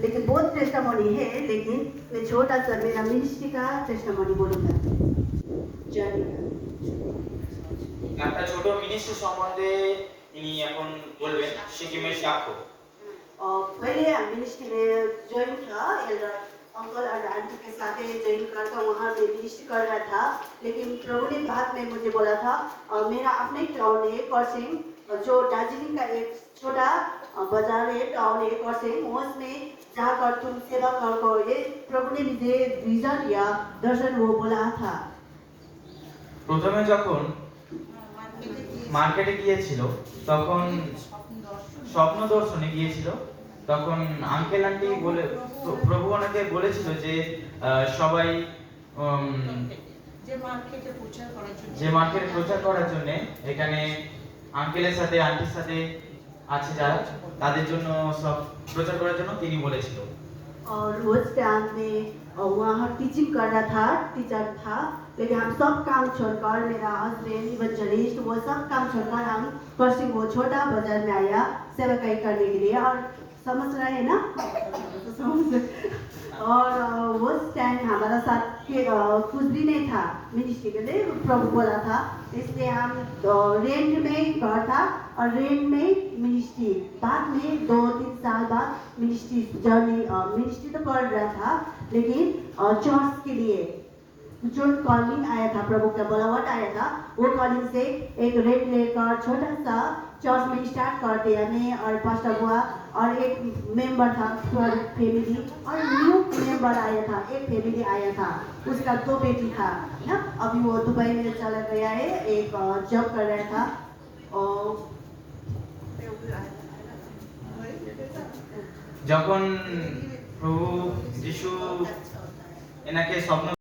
लेकिन बहुत टेस्टामनी है, लेकिन मैं छोटा सा मेरा मिनिस्ट्री का टेस्टामनी बोलूँगा। जर्नी একটা ছোট মিনিস্ট্রি সম্বন্ধে ইনি এখন বলবেন সিকিমের সাক্ষ্য। पहले हम मिनिस्ट्री में ज्वाइन था, एल्डर अंकल और आंटी के साथ ज्वाइन कर था, वहाँ पे मिनिस्ट्री कर रहा था। लेकिन प्रभु ने बाद में मुझे बोला था मेरा अपने टाउन है करसिंग, जो दार्जिलिंग का एक छोटा बाजार है, टाउन है करसिंग, उसमें जाकर तुम सेवा करो। ये प्रभु ने मुझे विजन या दर्शन वो बोला था। প্রথমে যখন মার্কেটে গিয়েছিল তখন স্বপ্ন দর্শনে গিয়েছিল, তখন আঙ্কেল আন্টি বলে প্রভু ওনাকে বলেছিল যে সবাই যে মার্কেটে প্রচার করার জন্য এখানে আঙ্কেলের সাথে আন্টির সাথে আছে যারা, তাদের জন্য সব প্রচার করার জন্য তিনি বলেছিল। और उस टाइम में वहाँ टीचिंग कर रहा था, टीचर था। लेकिन हम सब काम छोड़कर, मेरा हस्बैंड इवेंजलिस्ट, वो सब काम छोड़कर हम करसिंग वो छोटा बाजार में आया सेवाकाई करने के लिए। और समझ रहे हैं ना? और उस टाइम हमारा साथ कुछ भी नहीं था मिनिस्ट्री के लिए, प्रभु बोला था, इसलिए हम रेंट में घर था और रेंट में मिनिस्ट्री। बाद में 2-3 साल बाद मिनिस्ट्री जर्नी, मिनिस्ट्री तो कर रहा था, लेकिन चर्च के लिए जो कॉलिंग आया था, प्रभु का बुलावट आया था, वो कॉलिंग से एक रेंट लेकर छोटा सा चर्च में स्टार्ट करते हमें और पास्टर हुआ। और एक मेंबर था फैमिली, और न्यू मेंबर आया था, एक फैमिली आया था, उसका 2 बेटी था ना। अभी वो दुबई में चला गया है, एक जॉब कर रहा था। और যখন প্রভু যিশু এনাকে স্বপ্ন